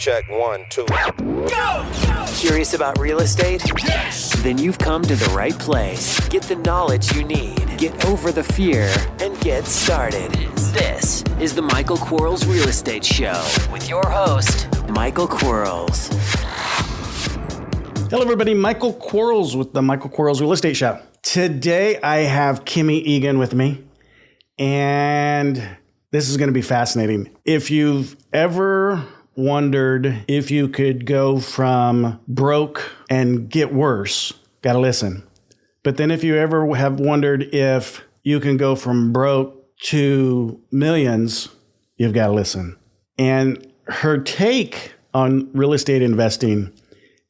Check 1, 2. Go! Curious about real estate? Yes! Then you've come to the right place. Get the knowledge you need. Get over the fear and get started. This is the Michael Quarles Real Estate Show with your host, Michael Quarles. Hello, everybody. Michael Quarles with the Michael Quarles Real Estate Show. Today, I have Kemi Egan with me, and this is going to be fascinating. If you've ever wondered if you could go from broke and get worse, got to listen. But then if you ever have wondered if you can go from broke to millions, you've got to listen. And her take on real estate investing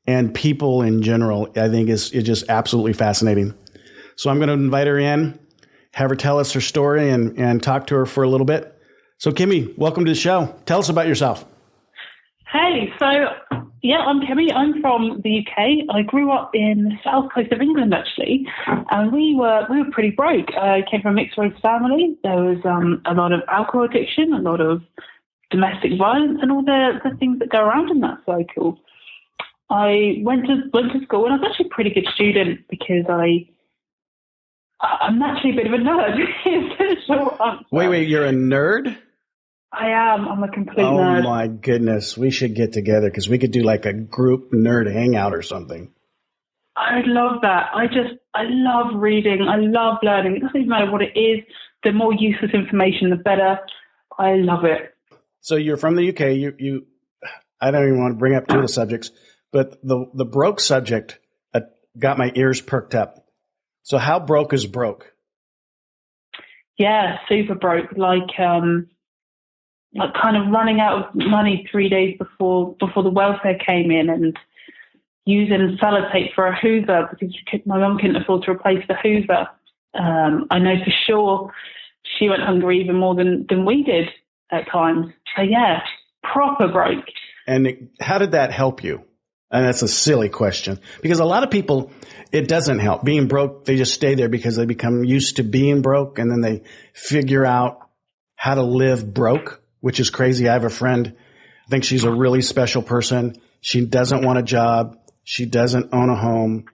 and people in general, I think is just absolutely fascinating. So I'm going to invite her in, have her tell us her story and talk to her for a little bit. So Kemi, welcome to the show. Tell us about yourself. Hey, I'm Kemi. I'm from the UK. I grew up in the south coast of England, actually, and we were pretty broke. I came from a mixed race family. There was a lot of alcohol addiction, a lot of domestic violence, and all the things that go around in that cycle. I went to school, and I was actually a pretty good student because I'm naturally a bit of a nerd. Wait, you're a nerd? I am. I'm a complete nerd. Oh my goodness. We should get together because we could do like a group nerd hangout or something. I love that. I love reading. I love learning. It doesn't even matter what it is. The more useless information, the better. I love it. So you're from the UK. You I don't even want to bring up two of the subjects, but the broke subject got my ears perked up. So how broke is broke? Yeah, super broke. Like kind of running out of money 3 days before the welfare came in, and using sellotape for a Hoover because my mum couldn't afford to replace the Hoover. I know for sure she went hungry even more than we did at times. So yeah, proper broke. And how did that help you? And that's a silly question because a lot of people, it doesn't help. Being broke, they just stay there because they become used to being broke, and then they figure out how to live broke, which is crazy. I have a friend, I think she's a really special person. She doesn't want a job. She doesn't own a home.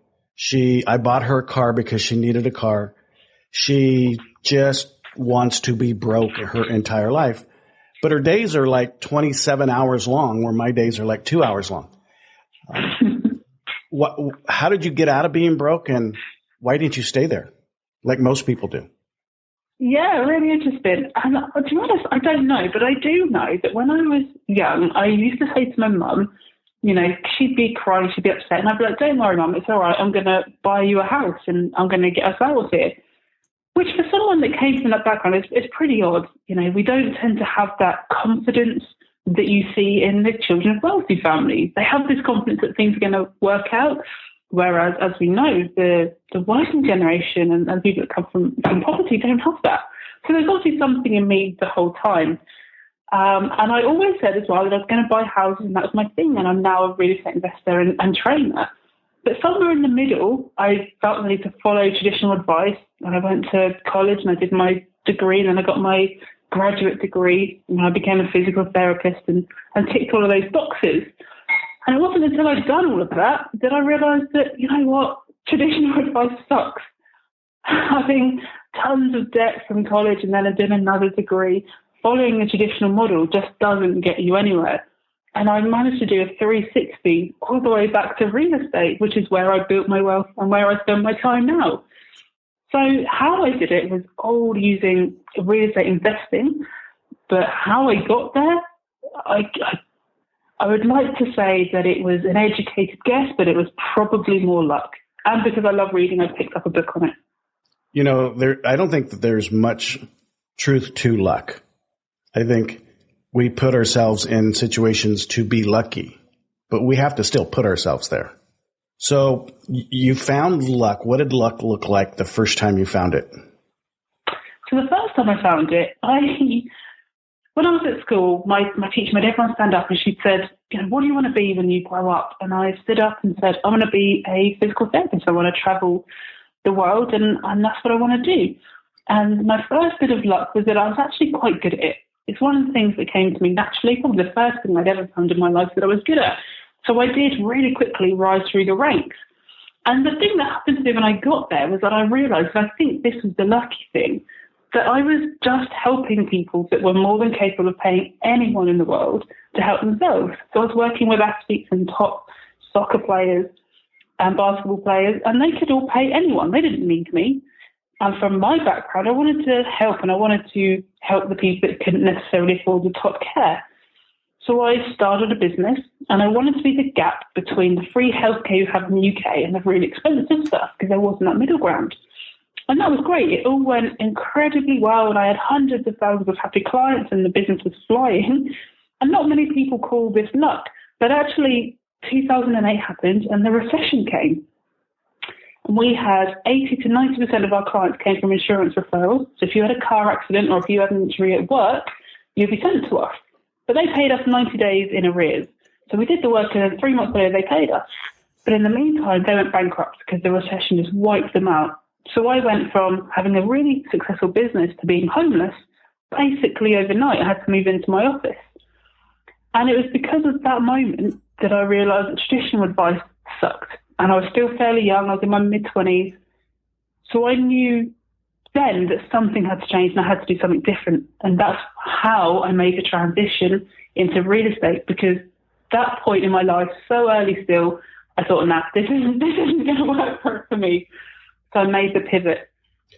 I bought her a car because she needed a car. She just wants to be broke her entire life. But her days are like 27 hours long, where my days are like 2 hours long. How did you get out of being broke, and why didn't you stay there like most people do? Yeah, really interesting. And to be honest, I don't know, but I do know that when I was young, I used to say to my mum, she'd be crying, she'd be upset, and I'd be like, don't worry, Mum, it's all right. I'm going to buy you a house and I'm going to get us out of here. Which for someone that came from that background is pretty odd. We don't tend to have that confidence that you see in the children of wealthy families. They have this confidence that things are going to work out, whereas, as we know, the working generation and people that come from poverty don't have that. So there's obviously something in me the whole time. And I always said as well that I was going to buy houses, and that was my thing, and I'm now a real estate investor and trainer. But somewhere in the middle, I felt the need to follow traditional advice, and I went to college and I did my degree, and then I got my graduate degree, and I became a physical therapist and ticked all of those boxes. And it wasn't until I'd done all of that I realised that, traditional advice sucks. Having tons of debt from college and then doing another degree, following the traditional model just doesn't get you anywhere. And I managed to do a 360 all the way back to real estate, which is where I built my wealth and where I spend my time now. So how I did it was all using real estate investing, but how I got there, I would like to say that it was an educated guess, but it was probably more luck. And because I love reading, I picked up a book on it. I don't think that there's much truth to luck. I think we put ourselves in situations to be lucky, but we have to still put ourselves there. So you found luck. What did luck look like the first time you found it? So the first time I found it, when I was at school, my teacher made everyone stand up, and she said, what do you want to be when you grow up? And I stood up and said, I want to be a physical therapist. I want to travel the world, and that's what I want to do. And my first bit of luck was that I was actually quite good at it. It's one of the things that came to me naturally, probably the first thing I'd ever found in my life that I was good at. So I did really quickly rise through the ranks. And the thing that happened to me when I got there was that I realised, and I think this was the lucky thing, that I was just helping people that were more than capable of paying anyone in the world to help themselves. So I was working with athletes and top soccer players and basketball players, and they could all pay anyone. They didn't need me. And from my background, I wanted to help, and I wanted to help the people that couldn't necessarily afford the top care. So I started a business, and I wanted to be the gap between the free healthcare you have in the UK and the really expensive stuff, because there wasn't that middle ground. And that was great. It all went incredibly well, and I had hundreds of thousands of happy clients, and the business was flying. And not many people call this luck. But actually, 2008 happened, and the recession came. And we had 80 to 90% of our clients came from insurance referrals. So if you had a car accident or if you had an injury at work, you'd be sent to us. But they paid us 90 days in arrears. So we did the work, and then 3 months later, they paid us. But in the meantime, they went bankrupt because the recession just wiped them out. So I went from having a really successful business to being homeless basically overnight. I had to move into my office. And it was because of that moment that I realised that traditional advice sucked. And I was still fairly young. I was in my mid-20s. So I knew then that something had to change and I had to do something different. And that's how I made the transition into real estate, because that point in my life, so early still, I thought, nah, this isn't going to work for me. So I made the pivot.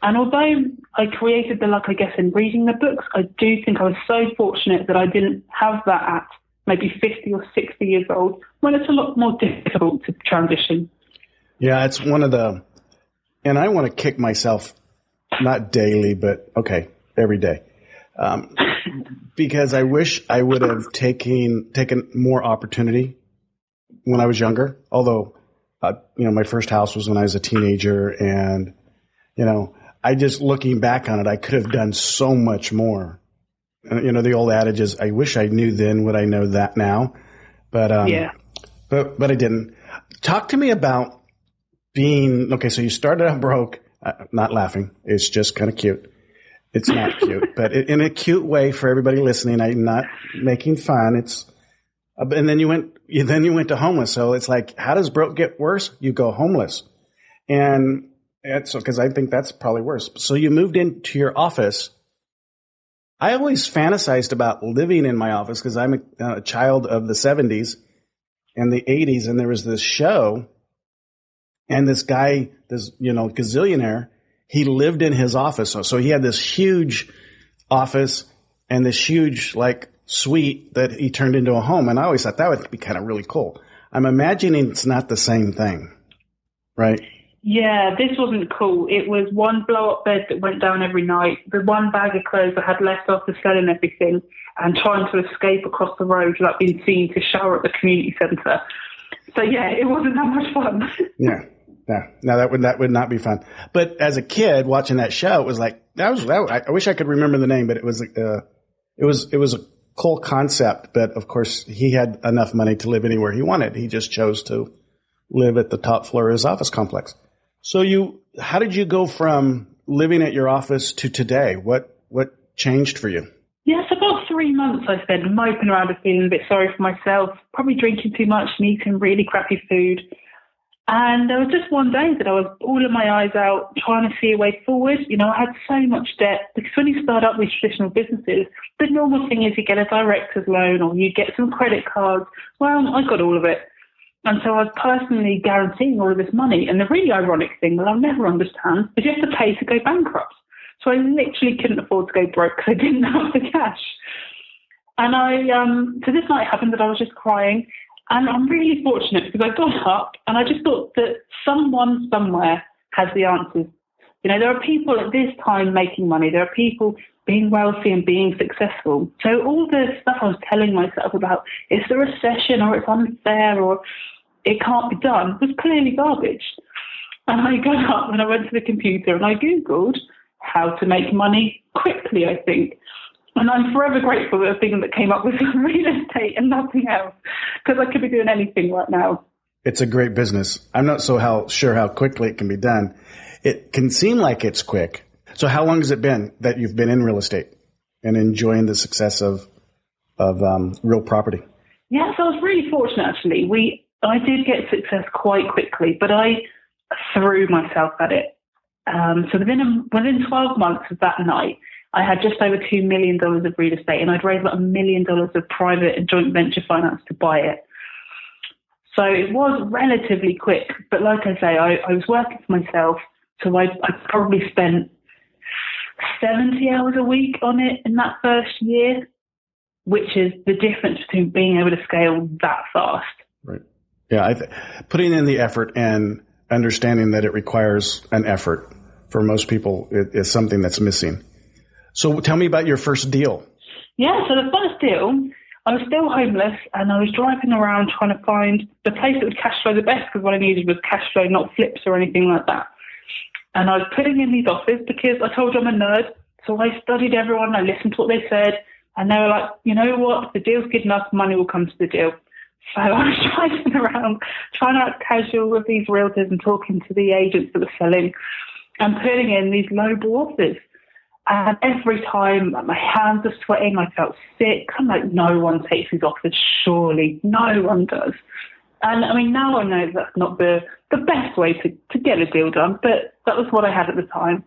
And although I created the luck, I guess, in reading the books, I do think I was so fortunate that I didn't have that at maybe 50 or 60 years old, when it's a lot more difficult to transition. Yeah, it's one of the, and I want to kick myself, not daily, but okay, every day. Because I wish I would have taken more opportunity when I was younger. Although, my first house was when I was a teenager, and, I just looking back on it, I could have done so much more. And, the old adage is, I wish I knew then what I know that now, but I didn't. Talk to me about being, okay, so you started out broke, not laughing. It's just kind of cute. It's not cute, but in a cute way for everybody listening. I'm not making fun. And then you went to homeless. So it's like, how does broke get worse? You go homeless. And it's because I think that's probably worse. So you moved into your office. I always fantasized about living in my office because I'm a child of the 70s and the 80s. And there was this show, and this guy, this, gazillionaire, he lived in his office. So he had this huge office and this huge, suite that he turned into a home. And I always thought that would be kind of really cool. I'm imagining it's not the same thing, right? Yeah, this wasn't cool. It was one blow-up bed that went down every night, the one bag of clothes I had left after selling everything, and trying to escape across the road without being seen to shower at the community centre. So yeah, it wasn't that much fun. Yeah. No, that would not be fun. But as a kid watching that show, it was like I wish I could remember the name, but it was a cool concept. But of course, he had enough money to live anywhere he wanted. He just chose to live at the top floor of his office complex. So how did you go from living at your office to today? What changed for you? Yes, about 3 months I spent moping around and feeling a bit sorry for myself, probably drinking too much and eating really crappy food. And there was just one day that I was bawling my eyes out, trying to see a way forward. I had so much debt, because when you start up these traditional businesses, the normal thing is you get a director's loan or you get some credit cards. Well, I got all of it. And so I was personally guaranteeing all of this money. And the really ironic thing that I'll never understand is you have to pay to go bankrupt. So I literally couldn't afford to go broke because I didn't have the cash. And so this night happened that I was just crying. And I'm really fortunate because I got up and I just thought that someone somewhere has the answers. There are people at this time making money. There are people being wealthy and being successful. So all the stuff I was telling myself about it's the recession or it's unfair or it can't be done was clearly garbage. And I got up and I went to the computer and I Googled how to make money quickly, I think. And I'm forever grateful that the thing that came up was real estate and nothing else, because I could be doing anything right now. It's a great business. I'm not so sure how quickly it can be done. It can seem like it's quick. So how long has it been that you've been in real estate? and enjoying the success of real property? Yeah, so I was really fortunate, actually. I did get success quite quickly, but I threw myself at it. So within 12 months of that night, I had just over $2 million of real estate, and I'd raised about $1 million of private and joint venture finance to buy it. So it was relatively quick, but like I say, I was working for myself, so I probably spent 70 hours a week on it in that first year, which is the difference between being able to scale that fast. Right. Yeah, putting in the effort and understanding that it requires an effort for most people is something that's missing. So tell me about your first deal. Yeah, so the first deal, I was still homeless, and I was driving around trying to find the place that would cash flow the best, because what I needed was cash flow, not flips or anything like that. And I was putting in these offers because I told you I'm a nerd, so I studied everyone, I listened to what they said, and they were like, you know what, if the deal's good enough, money will come to the deal. So I was driving around, trying to act casual with these realtors and talking to the agents that were selling and putting in these lowball offers. And every time my hands are sweating, I felt sick. I'm like, no one takes these offers, surely. No one does. And I mean, now I know that's not the best way to get a deal done, but that was what I had at the time.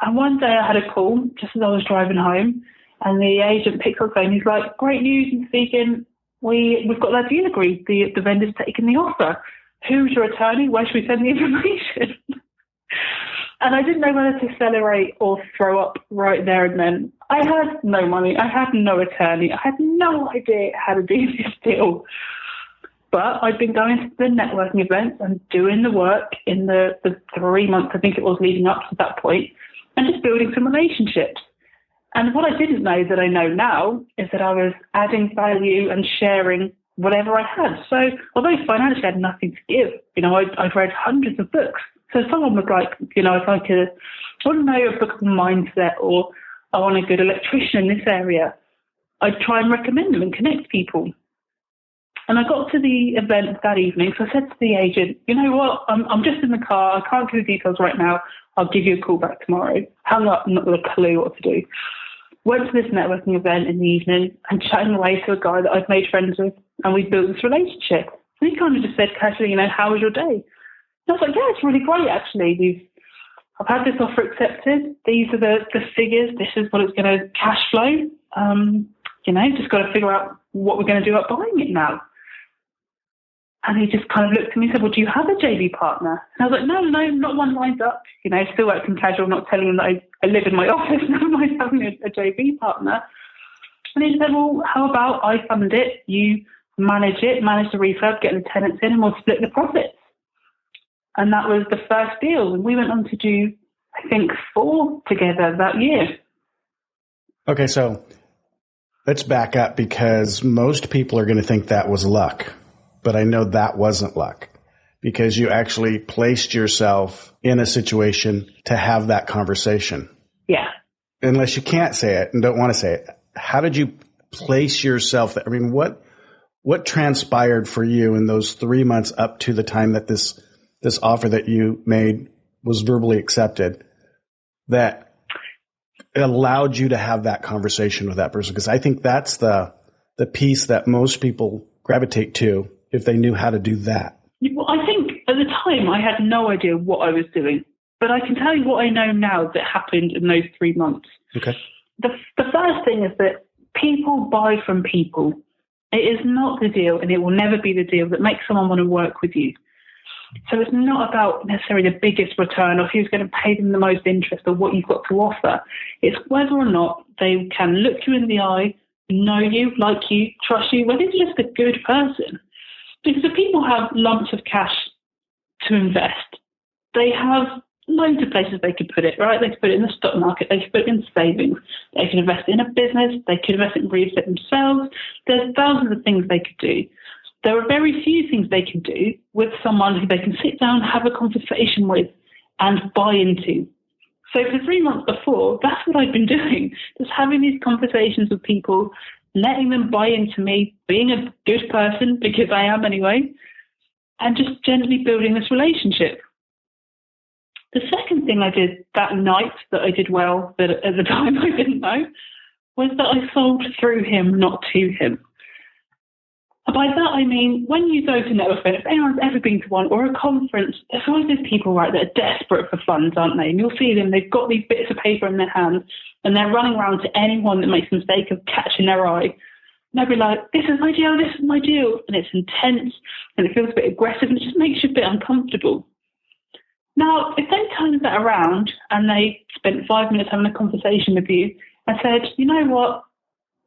And one day I had a call just as I was driving home, and the agent picked up the phone. He's like, great news, Mr. Egan. We've got that deal agreed. The vendor's taken the offer. Who's your attorney? Where should we send the information? And I didn't know whether to celebrate or throw up right there and then. I had no money. I had no attorney. I had no idea how to do this deal. But I'd been going to the networking events and doing the work in the 3 months, I think it was, leading up to that point, and just building some relationships. And what I didn't know that I know now is that I was adding value and sharing whatever I had. So although financially I had nothing to give, I'd read hundreds of books. So someone was like, if I want to know a book of mindset, or I want a good electrician in this area, I'd try and recommend them and connect people. And I got to the event that evening, so I said to the agent, you know what, I'm just in the car, I can't give the details right now, I'll give you a call back tomorrow. Hung up, not with a clue what to do. Went to this networking event in the evening and chatting away to a guy that I'd made friends with, and we built this relationship. And he kind of just said casually, how was your day? And I was like, yeah, it's really great, actually. I've had this offer accepted. These are the figures. This is what it's going to cash flow. Just got to figure out what we're going to do about buying it now. And he just kind of looked at me and said, well, do you have a JV partner? And I was like, no, not one lined up. Still acting casual, not telling him that I live in my office, never mind having a JV partner. And he said, well, how about I fund it, you manage it, manage the refurb, get the tenants in, and we'll split the profits. And that was the first deal. And we went on to do, I think, 4 together that year. Okay, so let's back up, because most people are going to think that was luck. But I know that wasn't luck, because you actually placed yourself in a situation to have that conversation. Yeah. Unless you can't say it and don't want to say it. How did you place yourself? I mean, what transpired for you in those 3 months up to the time that this offer that you made was verbally accepted, that allowed you to have that conversation with that person? Because I think that's the piece that most people gravitate to, if they knew how to do that. Well, I think at the time I had no idea what I was doing, but I can tell you what I know now that happened in those 3 months. Okay. The first thing is that people buy from people. It is not the deal, and it will never be the deal that makes someone want to work with you. So it's not about necessarily the biggest return or who's going to pay them the most interest or what you've got to offer. It's whether or not they can look you in the eye, know you, like you, trust you, whether you're just a good person. Because if people have lumps of cash to invest, they have loads of places they could put it, right? They could put it in the stock market, they could put it in savings, they could invest in a business, they could invest in real estate themselves. There's thousands of things they could do. There are very few things they can do with someone who they can sit down, have a conversation with, and buy into. So for 3 months before, that's what I've been doing, just having these conversations with people, letting them buy into me, being a good person, because I am anyway, and just gently building this relationship. The second thing I did that night that I did well, that at the time I didn't know, was that I sold through him, not to him. And by that I mean, when you go to network events, if anyone's ever been to one or a conference, there's always these people, right, that are desperate for funds, aren't they? And you'll see them, they've got these bits of paper in their hands and they're running around to anyone that makes the mistake of catching their eye. And they'll be like, this is my deal, this is my deal. And it's intense and it feels a bit aggressive and it just makes you a bit uncomfortable. Now, if they turned that around and they spent 5 minutes having a conversation with you and said, you know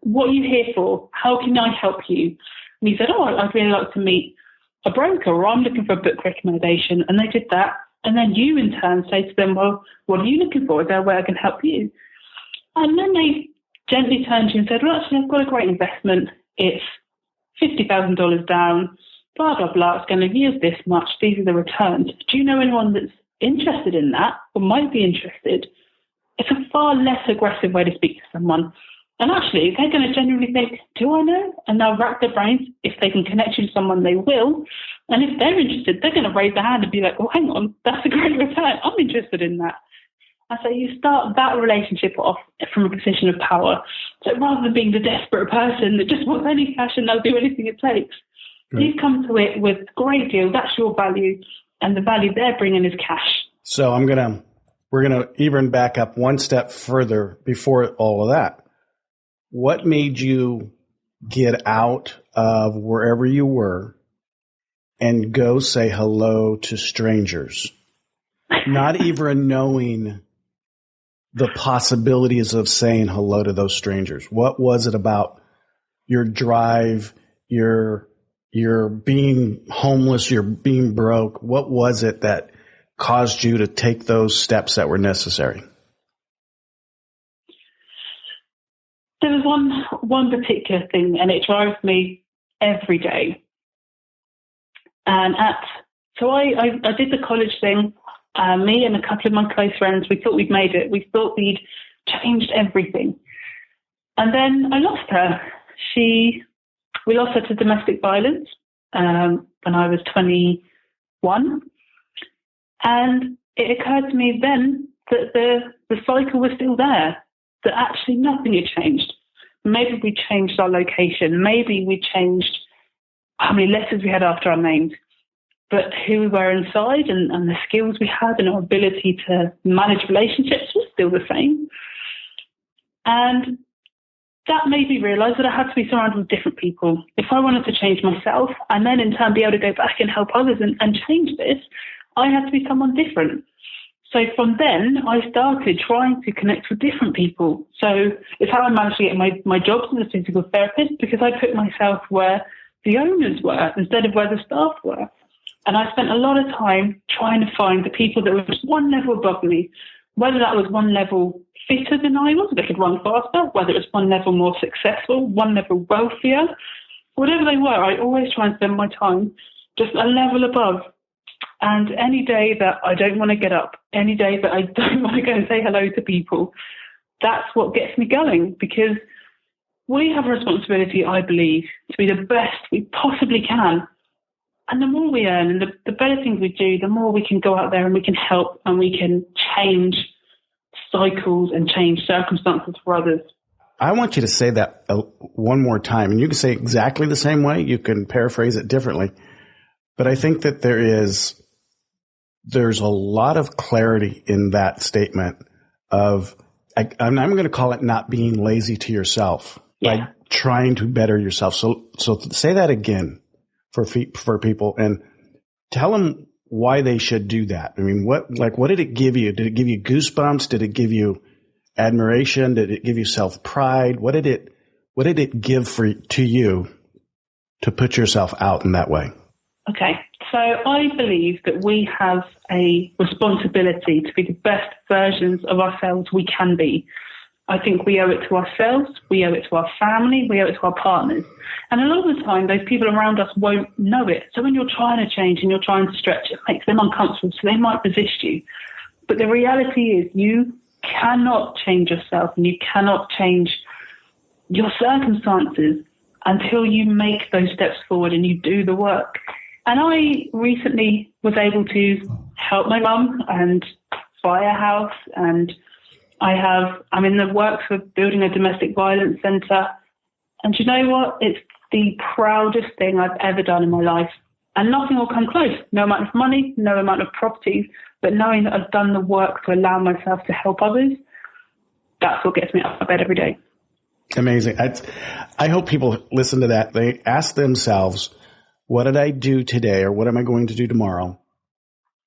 what are you here for? How can I help you? And you said, oh, I'd really like to meet a broker, or I'm looking for a book recommendation. And they did that. And then you, in turn, say to them, well, what are you looking for? Is there a way I can help you? And then they gently turned to you and said, well, actually, I've got a great investment. It's $50,000 down, blah, blah, blah. It's going to yield this much. These are the returns. Do you know anyone that's interested in that or might be interested? It's a far less aggressive way to speak to someone. And actually, they're going to genuinely think, do I know? And they'll rack their brains. If they can connect you to someone, they will. And if they're interested, they're going to raise their hand and be like, oh, hang on, that's a great return. I'm interested in that. And so you start that relationship off from a position of power. So rather than being the desperate person that just wants any cash and they'll do anything it takes, right, you come to it with great deal. That's your value. And the value they're bringing is cash. So we're going to even back up one step further before all of that. What made you get out of wherever you were and go say hello to strangers, not even knowing the possibilities of saying hello to those strangers? What was it about your drive, your being homeless, your being broke? What was it that caused you to take those steps that were necessary? There was one particular thing, and it drives me every day. And so I did the college thing. Me and a couple of my close friends, we thought we'd made it. We thought we'd changed everything. And then I lost her. We lost her to domestic violence when I was 21. And it occurred to me then that the cycle was still there, that actually nothing had changed. Maybe we changed our location. Maybe we changed how many letters we had after our names. But who we were inside and the skills we had and our ability to manage relationships was still the same. And that made me realize that I had to be surrounded with different people. If I wanted to change myself and then in turn be able to go back and help others and change this, I had to be someone different. So from then, I started trying to connect with different people. So it's how I managed to get my jobs as a physical therapist, because I put myself where the owners were instead of where the staff were. And I spent a lot of time trying to find the people that were just one level above me, whether that was one level fitter than I was, they could run faster, whether it was one level more successful, one level wealthier, whatever they were, I always try and spend my time just a level above. And any day that I don't want to get up, any day that I don't want to go and say hello to people, that's what gets me going, because we have a responsibility, I believe, to be the best we possibly can. And the more we earn and the better things we do, the more we can go out there and we can help and we can change cycles and change circumstances for others. I want you to say that one more time. And you can say exactly the same way. You can paraphrase it differently. But I think that there's a lot of clarity in that statement of, I'm going to call it not being lazy to yourself, by trying to better yourself. So say that again for people and tell them why they should do that. I mean, what did it give you? Did it give you goosebumps? Did it give you admiration? Did it give you self-pride? What did it give to you to put yourself out in that way? Okay. So I believe that we have a responsibility to be the best versions of ourselves we can be. I think we owe it to ourselves, we owe it to our family, we owe it to our partners. And a lot of the time, those people around us won't know it. So when you're trying to change and you're trying to stretch, it makes them uncomfortable, so they might resist you. But the reality is you cannot change yourself and you cannot change your circumstances until you make those steps forward and you do the work. And I recently was able to help my mum and buy a house and I'm in the works for building a domestic violence centre. And you know what? It's the proudest thing I've ever done in my life. And nothing will come close. No amount of money, no amount of properties, but knowing that I've done the work to allow myself to help others, that's what gets me out of bed every day. Amazing. I hope people listen to that. They ask themselves, what did I do today or what am I going to do tomorrow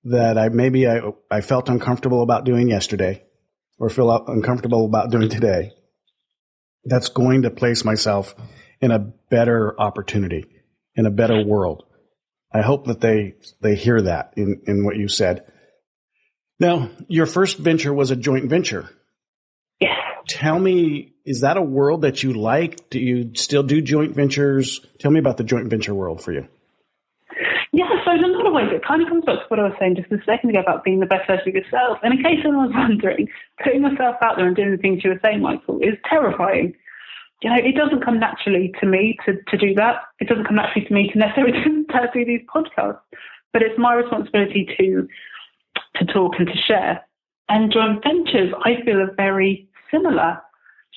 that I felt uncomfortable about doing yesterday or feel uncomfortable about doing today? That's going to place myself in a better opportunity, in a better world. I hope that they hear that in what you said. Now, your first venture was a joint venture. Yeah. Tell me, is that a world that you like? Do you still do joint ventures? Tell me about the joint venture world for you. Yeah, so in a lot of ways, it kind of comes back to what I was saying just a second ago about being the best version of yourself. And in case anyone was wondering, putting myself out there and doing the things you were saying, Michael, is terrifying. You know, it doesn't come naturally to me to do that. It doesn't come naturally to me to necessarily do these podcasts. But it's my responsibility to talk and to share. And joint ventures, I feel, are very similar.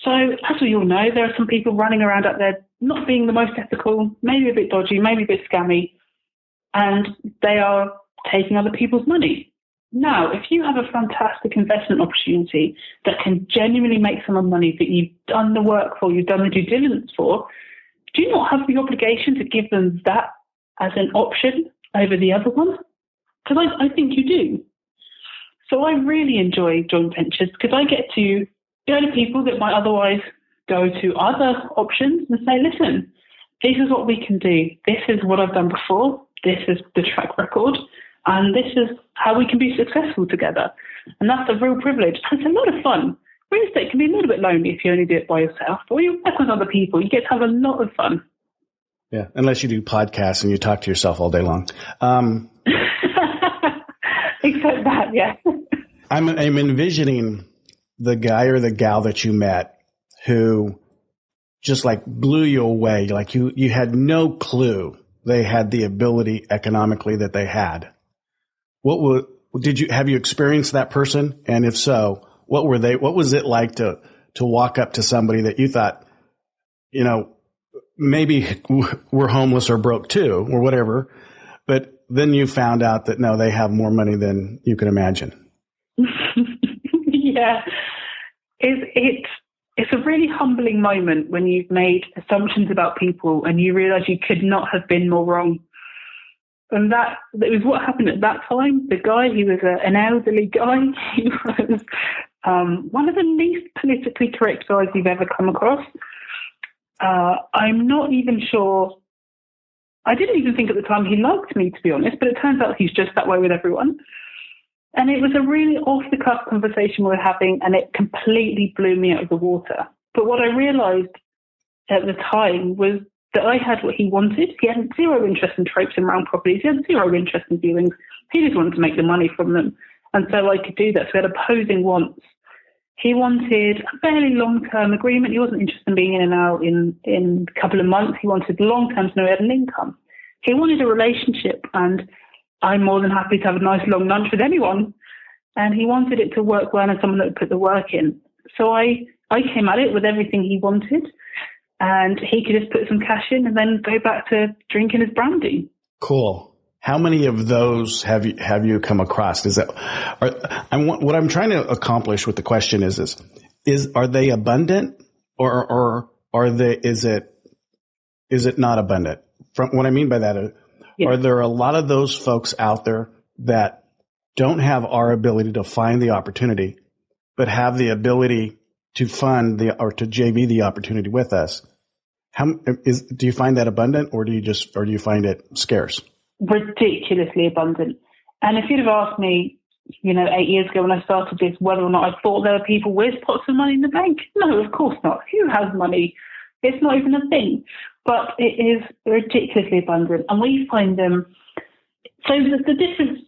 So as we all know, there are some people running around out there not being the most ethical, maybe a bit dodgy, maybe a bit scammy, and they are taking other people's money. Now, if you have a fantastic investment opportunity that can genuinely make some money that you've done the work for, you've done the due diligence for, do you not have the obligation to give them that as an option over the other one? Because I think you do. So I really enjoy joint ventures because I get to go to people that might otherwise go to other options and say, listen, this is what we can do. This is what I've done before. This is the track record. And this is how we can be successful together. And that's a real privilege. And it's a lot of fun. Real estate can be a little bit lonely if you only do it by yourself. But when you work with other people, you get to have a lot of fun. Yeah, unless you do podcasts and you talk to yourself all day long. Except that, yeah. I'm envisioning the guy or the gal that you met who just like blew you away. Like you had no clue they had the ability economically that they had. Have you experienced that person? And if so, what was it like to walk up to somebody that you thought, you know, maybe we're homeless or broke too, or whatever, but then you found out that no, they have more money than you can imagine. Yeah. It's a really humbling moment when you've made assumptions about people and you realize you could not have been more wrong. And that was what happened at that time. The guy, he was an elderly guy. He was one of the least politically correct guys you've ever come across. I'm not even sure. I didn't even think at the time he liked me, to be honest, but it turns out he's just that way with everyone. And it was a really off-the-cuff conversation we were having, and it completely blew me out of the water. But what I realised at the time was that I had what he wanted. He had zero interest in traipsing around properties. He had zero interest in viewings. He just wanted to make the money from them. And so I could do that. So we had opposing wants. He wanted a fairly long-term agreement. He wasn't interested in being in and out in a couple of months. He wanted long-term to know he had an income. He wanted a relationship, and I'm more than happy to have a nice long lunch with anyone. And he wanted it to work well and someone that would put the work in. So I came at it with everything he wanted, and he could just put some cash in and then go back to drinking his brandy. Cool. How many of those have you come across? What I'm trying to accomplish with the question is are they abundant or is it not abundant? What I mean by that is, yeah. Are there a lot of those folks out there that don't have our ability to find the opportunity, but have the ability to fund or to JV the opportunity with us? Do you find that abundant, or do you find it scarce? Ridiculously abundant. And if you'd have asked me, 8 years ago when I started this, whether or not I thought there were people with pots of money in the bank, no, of course not. Who has money? It's not even a thing. But it is ridiculously abundant. And we find them. So the difference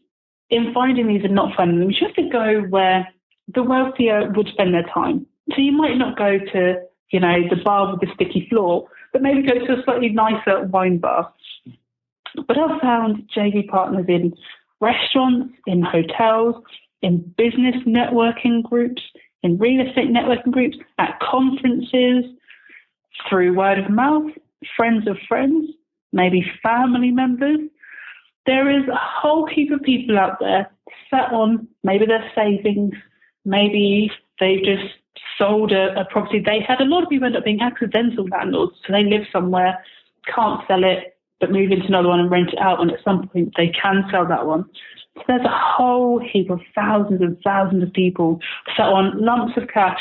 in finding these and not finding them, you have to go where the wealthier would spend their time. So you might not go to, the bar with the sticky floor, but maybe go to a slightly nicer wine bar. But I've found JV partners in restaurants, in hotels, in business networking groups, in real estate networking groups, at conferences, through word of mouth, friends of friends, maybe family members. There is a whole heap of people out there sat on maybe their savings, maybe they've just sold a property they had. A lot of people end up being accidental landlords, so they live somewhere, can't sell it, but move into another one and rent it out, and at some point they can sell that one. So there's a whole heap of thousands and thousands of people sat on lumps of cash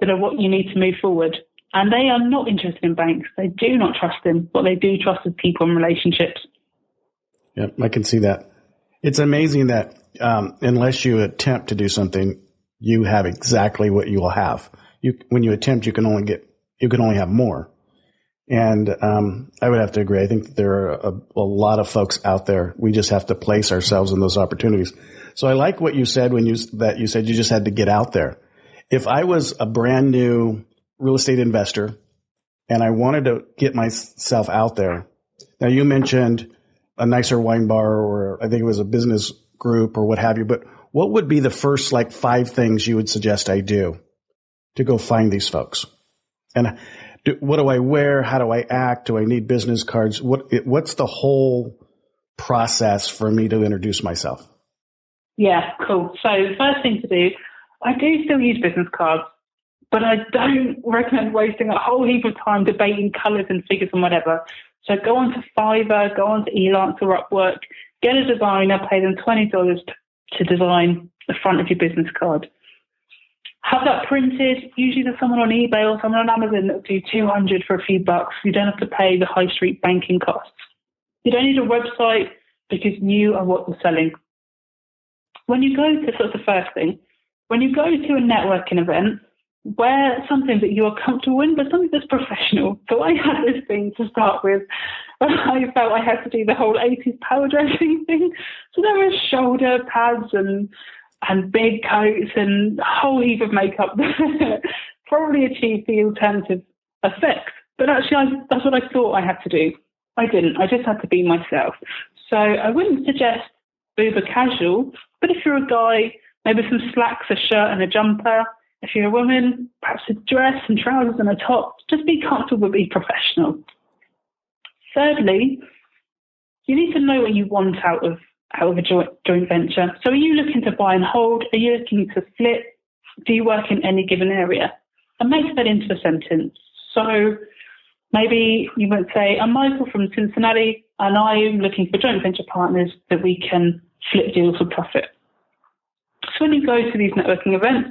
that are what you need to move forward. And they are not interested in banks. They do not trust them. What they do trust is people and relationships. Yep, I can see that. It's amazing that unless you attempt to do something, you have exactly what you will have. When you attempt, you can only have more. And I would have to agree. I think there are a lot of folks out there. We just have to place ourselves in those opportunities. So I like what you said when you said you just had to get out there. If I was a brand new real estate investor and I wanted to get myself out there, now you mentioned a nicer wine bar, or I think it was a business group or what have you, but what would be the first 5 things you would suggest I do to go find these folks? And what do I wear? How do I act? Do I need business cards? What's the whole process for me to introduce myself? Yeah, cool. So the first thing to do, I do still use business cards, but I don't recommend wasting a whole heap of time debating colours and figures and whatever. So go on to Fiverr, go on to Elance or Upwork, get a designer, pay them $20 to design the front of your business card. Have that printed. Usually there's someone on eBay or someone on Amazon that will do $200 for a few bucks. You don't have to pay the high street banking costs. You don't need a website because you are what you're selling. When you go to, sort of the first thing, when you go to a networking event, wear something that you're comfortable in, but something that's professional. So I had this thing to start with. I felt I had to do the whole 80s power dressing thing. So there were shoulder pads and big coats and a whole heap of makeup that probably achieved the alternative effect. But actually, that's what I thought I had to do. I didn't. I just had to be myself. So I wouldn't suggest uber casual, but if you're a guy, maybe some slacks, a shirt and a jumper. If you're a woman, perhaps a dress and trousers and a top. Just be comfortable, be professional. Thirdly, you need to know what you want out of a joint venture. So are you looking to buy and hold? Are you looking to flip? Do you work in any given area? And make that into a sentence. So maybe you might say, I'm Michael from Cincinnati, and I'm looking for joint venture partners that we can flip deals for profit. So when you go to these networking events,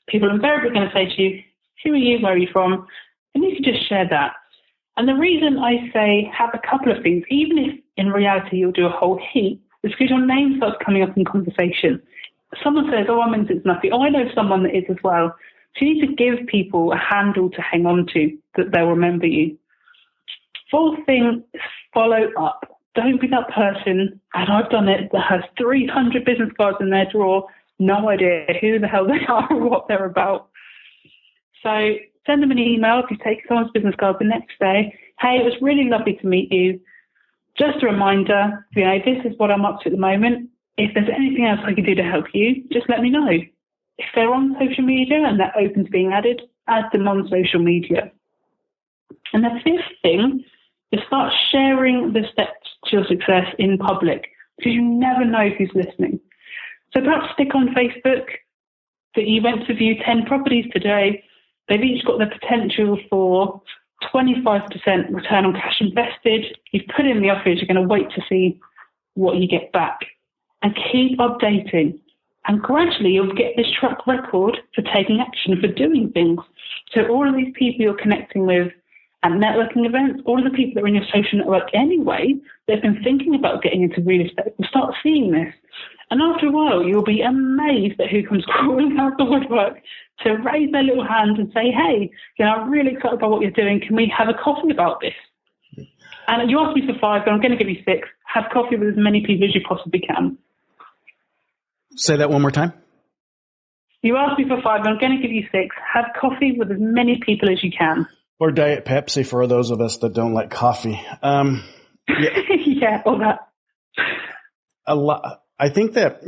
people are invariably going to say to you, who are you, where are you from? And you can just share that. And the reason I say have a couple of things, even if in reality you'll do a whole heap, is because your name starts coming up in conversation. Someone says, oh, I'm in Cincinnati. Oh, I know someone that is as well. So you need to give people a handle to hang on to that they'll remember you. Fourth thing is follow up. Don't be that person, and I've done it, that has 300 business cards in their drawer, no idea who the hell they are or what they're about. So send them an email if you take someone's business card the next day. Hey, it was really lovely to meet you. Just a reminder, this is what I'm up to at the moment. If there's anything else I can do to help you, just let me know. If they're on social media and they're open to being added, add them on social media. And the fifth thing is start sharing the steps to your success in public, because you never know who's listening. So perhaps stick on Facebook that you went to view 10 properties today. They've each got the potential for 25% return on cash invested. You've put in the offers, you're going to wait to see what you get back. And keep updating. And gradually you'll get this track record for taking action, for doing things. So all of these people you're connecting with at networking events, all of the people that are in your social network anyway, they've been thinking about getting into real estate, will start seeing this. And after a while, you'll be amazed at who comes crawling out the woodwork to raise their little hand and say, hey, I'm really excited about what you're doing. Can we have a coffee about this? And you asked me for 5, but I'm going to give you 6. Have coffee with as many people as you possibly can. Say that one more time. You asked me for 5, but I'm going to give you 6. Have coffee with as many people as you can. Or Diet Pepsi for those of us that don't like coffee. Yeah, all that. A lot. I think that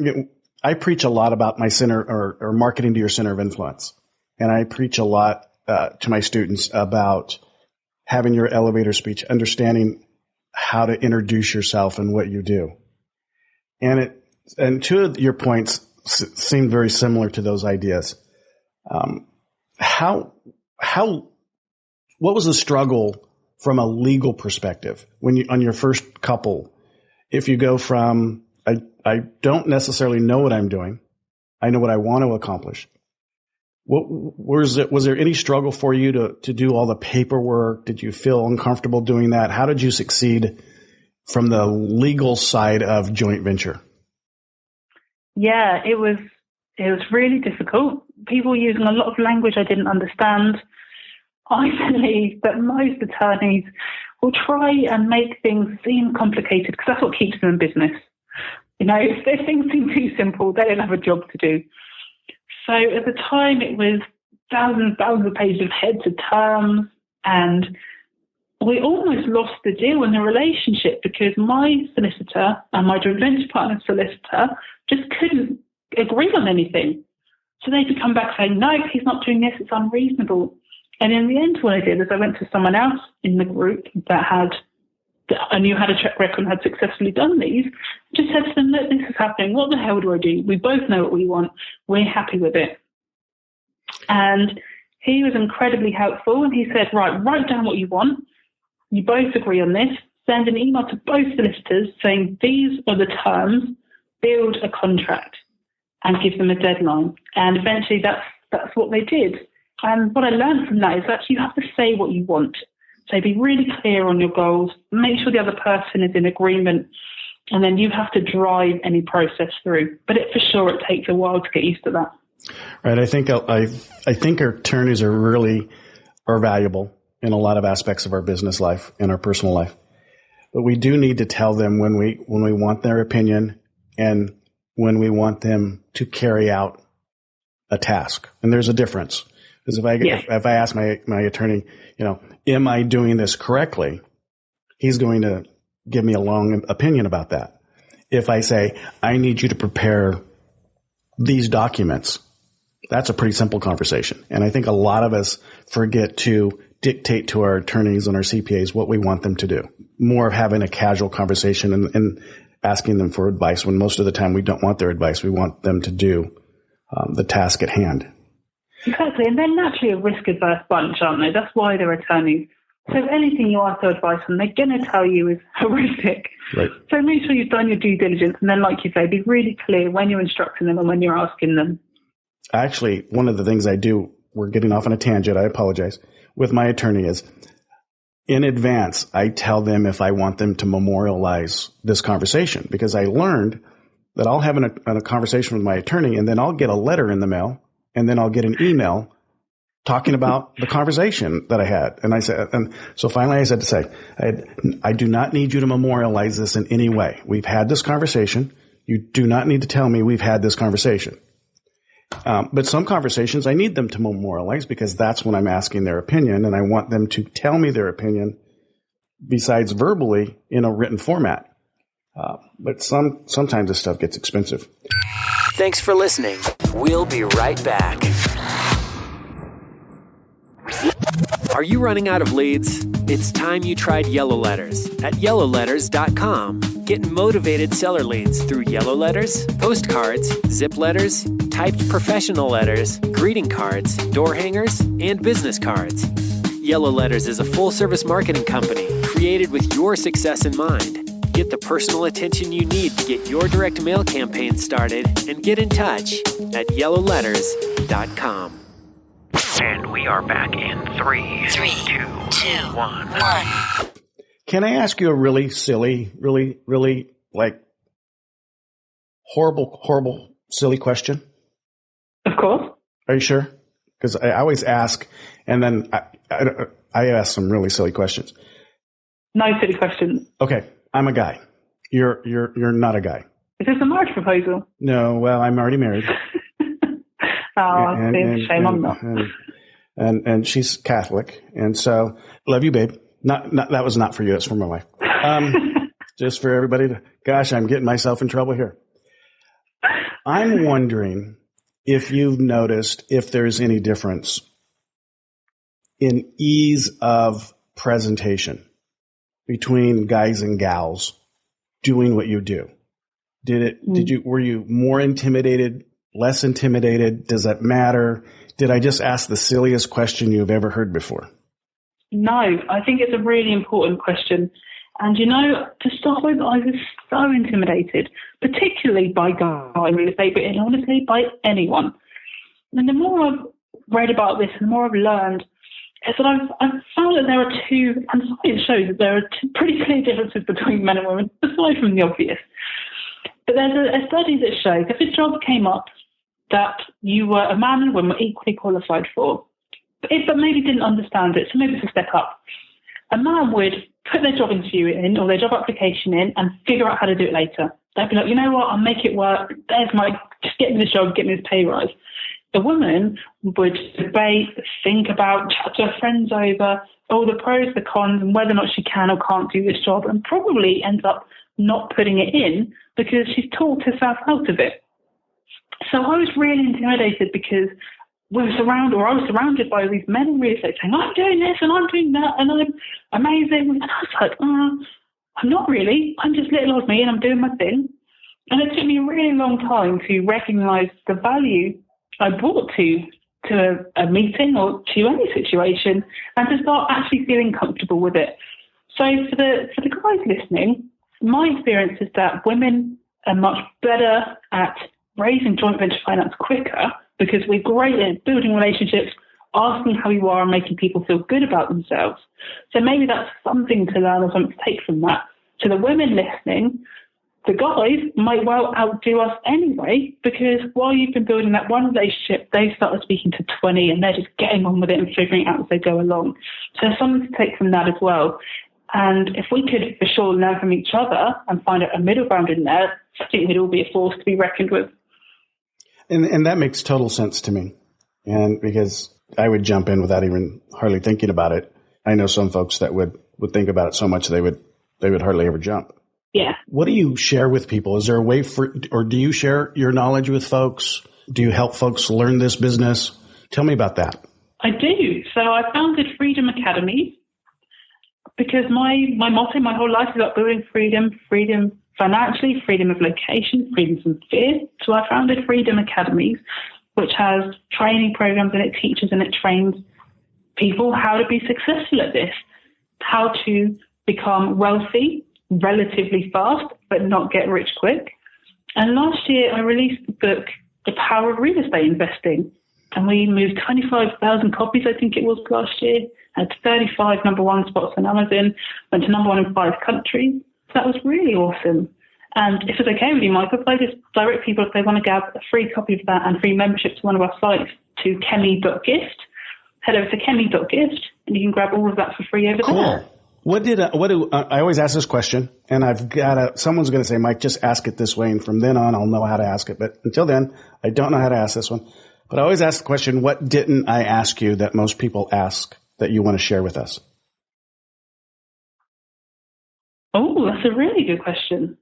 I preach a lot about my center or marketing to your center of influence. and I preach a lot to my students about having your elevator speech, understanding how to introduce yourself and what you do. And two of your points seem very similar to those ideas. What was the struggle from a legal perspective when you, on your first couple, if you go from, I don't necessarily know what I'm doing, I know what I want to accomplish. Was there any struggle for you to do all the paperwork? Did you feel uncomfortable doing that? How did you succeed from the legal side of joint venture? Yeah, it was really difficult. People using a lot of language I didn't understand. I believe that most attorneys will try and make things seem complicated because that's what keeps them in business. You know, if things seem too simple, they don't have a job to do. So at the time, it was thousands of pages of heads of terms, and we almost lost the deal in the relationship because my solicitor and my joint venture partner's solicitor just couldn't agree on anything. So they could come back saying, no, he's not doing this, it's unreasonable. And in the end, what I did is I went to someone else in the group that I knew had a track record and had successfully done these, just said to them, look, this is happening. What the hell do I do? We both know what we want. We're happy with it. And he was incredibly helpful. And he said, right, write down what you want. You both agree on this. Send an email to both solicitors saying these are the terms. Build a contract and give them a deadline. And eventually that's what they did. And what I learned from that is that you have to say what you want. So be really clear on your goals, make sure the other person is in agreement, and then you have to drive any process through. But for sure, it takes a while to get used to that. Right. I think our attorneys are valuable in a lot of aspects of our business life and our personal life. But we do need to tell them when we want their opinion and when we want them to carry out a task. And there's a difference. Because if I ask my attorney, am I doing this correctly? He's going to give me a long opinion about that. If I say, I need you to prepare these documents, that's a pretty simple conversation. And I think a lot of us forget to dictate to our attorneys and our CPAs what we want them to do. More of having a casual conversation and asking them for advice when most of the time we don't want their advice. We want them to do the task at hand. Exactly, and they're naturally a risk-averse bunch, aren't they? That's why they're attorneys. So anything you ask their advice on, they're going to tell you is horrific. Right. So make sure you've done your due diligence, and then, like you say, be really clear when you're instructing them and when you're asking them. Actually, one of the things I do, we're getting off on a tangent, I apologize, with my attorney is, in advance, I tell them if I want them to memorialize this conversation, because I learned that I'll have a conversation with my attorney, and then I'll get a letter in the mail, and then I'll get an email talking about the conversation that I had. And I said, and so finally I said to say, I do not need you to memorialize this in any way. We've had this conversation. You do not need to tell me we've had this conversation. But some conversations I need them to memorialize because that's when I'm asking their opinion, and I want them to tell me their opinion besides verbally in a written format. But sometimes this stuff gets expensive. Thanks for listening. We'll be right back. Are you running out of leads? It's time you tried Yellow Letters at yellowletters.com. Get motivated seller leads through Yellow Letters, postcards, zip letters, typed professional letters, greeting cards, door hangers, and business cards. Yellow Letters is a full-service marketing company created with your success in mind. Get the personal attention you need to get your direct mail campaign started and get in touch at yellowletters.com. And we are back in 3, 2, 1. Can I ask you a really silly, really like horrible, silly question? Of course. Are you sure? Because I always ask, and then I ask some really silly questions. No silly questions. Okay. I'm a guy. You're not a guy. Is this a marriage proposal? No, well, I'm already married. Shame I'm not. And she's Catholic, and so love you, babe. Not that was not for you. It's for my wife. Just for everybody to. Gosh, I'm getting myself in trouble here. I'm wondering if you've noticed if there's any difference in ease of presentation between guys and gals doing what you do. Were you more intimidated, less intimidated? Does that matter? Did I just ask the silliest question you've ever heard before? No, I think it's a really important question. And, to start with, I was so intimidated, particularly by guys in real estate, but honestly, by anyone. And the more I've read about this, the more I've learned, is that I've found that there are two, and science shows that there are two pretty clear differences between men and women, aside from the obvious. But there's a study that shows if a job came up that you were a man and woman were equally qualified for, but maybe didn't understand it, so maybe it's a step up, a man would put their job interview in or their job application in and figure out how to do it later. They'd be like, you know what, I'll make it work. Just get me this job, get me this pay rise. The woman would debate, think about, chat to her friends over all the pros, the cons, and whether or not she can or can't do this job, and probably ends up not putting it in because she's talked herself out of it. So I was really intimidated because I was surrounded by these men in real estate saying, I'm doing this and I'm doing that and I'm amazing. And I was like, I'm not really. I'm just little old me and I'm doing my thing. And it took me a really long time to recognize the value I brought to a meeting or to any situation and to start actually feeling comfortable with it. So for the guys listening, my experience is that women are much better at raising joint venture finance quicker because we're great at building relationships, asking how you are and making people feel good about themselves. So maybe that's something to learn or something to take from that. To the women listening, the guys might well outdo us anyway, because while you've been building that one relationship, they started speaking to 20 and they're just getting on with it and figuring it out as they go along. So there's something to take from that as well. And if we could for sure learn from each other and find a middle ground in there, I think we'd all be a force to be reckoned with. And that makes total sense to me. And because I would jump in without even hardly thinking about it. I know some folks that would think about it so much they would hardly ever jump. Yeah. What do you share with people? Is there a way or do you share your knowledge with folks? Do you help folks learn this business? Tell me about that. I do. So I founded Freedom Academies because my motto, my whole life is about building freedom financially, freedom of location, freedom from fear. So I founded Freedom Academies, which has training programs and it teaches and it trains people how to be successful at this, how to become wealthy relatively fast, but not get rich quick. And last year I released the book, The Power of Real Estate Investing. And we moved 25,000 copies, I think it was last year, had 35 number one spots on Amazon, went to number one in 5 countries. So that was really awesome. And if it's okay with you, Michael, if I just direct people if they want to grab a free copy of that and free membership to one of our sites to kemi.gift, head over to kemi.gift and you can grab all of that for free over there. Cool. I always ask this question, and someone's going to say, Mike, just ask it this way, and from then on, I'll know how to ask it. But until then, I don't know how to ask this one. But I always ask the question, what didn't I ask you that most people ask that you want to share with us? Oh, that's a really good question.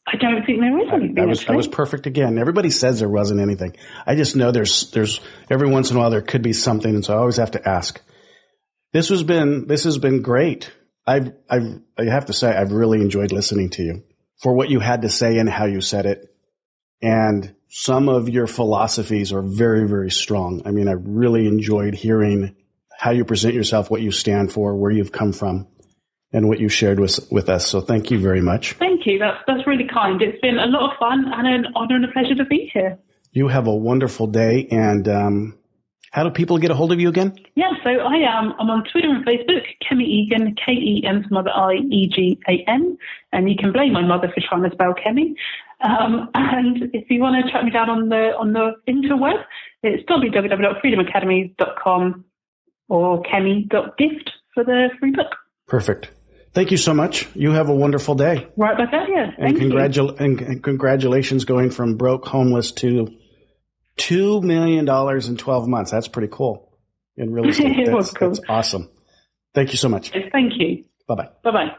I don't think there is anything. I was perfect again. Everybody says there wasn't anything. I just know there's every once in a while there could be something, and so I always have to ask. This has been great. I have to say I've really enjoyed listening to you for what you had to say and how you said it. And some of your philosophies are very, very strong. I mean, I really enjoyed hearing how you present yourself, what you stand for, where you've come from, and what you shared with us. So thank you very much. Thank you. That's really kind. It's been a lot of fun and an honor and a pleasure to be here. You have a wonderful day. And how do people get a hold of you again? Yeah, so I'm on Twitter and Facebook, Kemi Egan, K-E-M, mother I-E-G-A-N. And you can blame my mother for trying to spell Kemi. And if you want to track me down on the interweb, it's www.freedomacademies.com or kemi.gift for the free book. Perfect. Thank you so much. You have a wonderful day. Right back at you. Thank you. And congratulations going from broke, homeless to $2 million in 12 months. That's pretty cool in real estate. It was cool. That's awesome. Thank you so much. Thank you. Bye-bye. Bye-bye.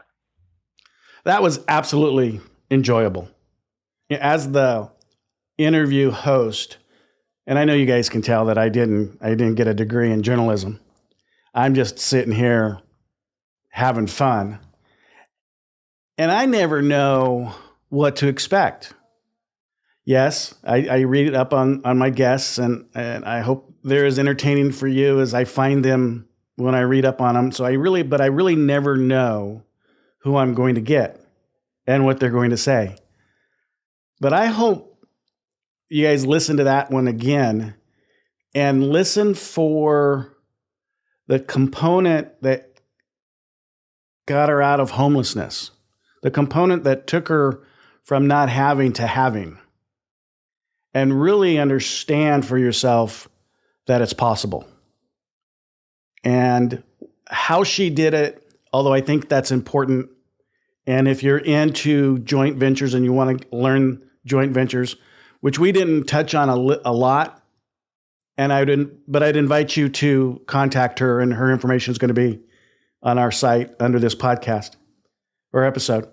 That was absolutely enjoyable. As the interview host, and I know you guys can tell that I didn't get a degree in journalism. I'm just sitting here having fun. And I never know what to expect. Yes, I read it up on my guests, and I hope they're as entertaining for you as I find them when I read up on them. So I really never know who I'm going to get and what they're going to say. But I hope you guys listen to that one again and listen for the component that got her out of homelessness, the component that took her from not having to having, and really understand for yourself that it's possible. And how she did it, although I think that's important. And if you're into joint ventures and you want to learn joint ventures, which we didn't touch on a lot, and I'd invite you to contact her, and her information is going to be on our site under this podcast or episode.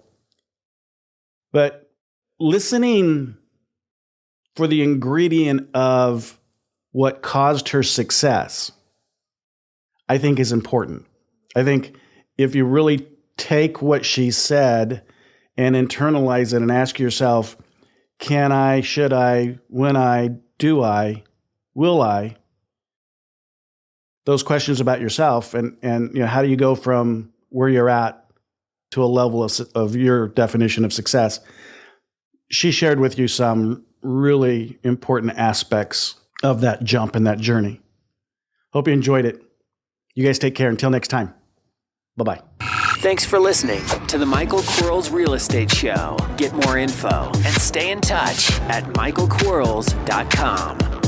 But listening for the ingredient of what caused her success, I think is important. I think if you really take what she said and internalize it and ask yourself, can I, should I, when I, do I, will I? Those questions about yourself, and how do you go from where you're at to a level of your definition of success? She shared with you some really important aspects of that jump and that journey. Hope you enjoyed it. You guys take care. Until next time. Bye-bye. Thanks for listening to the Michael Quarles Real Estate Show. Get more info and stay in touch at michaelquarles.com.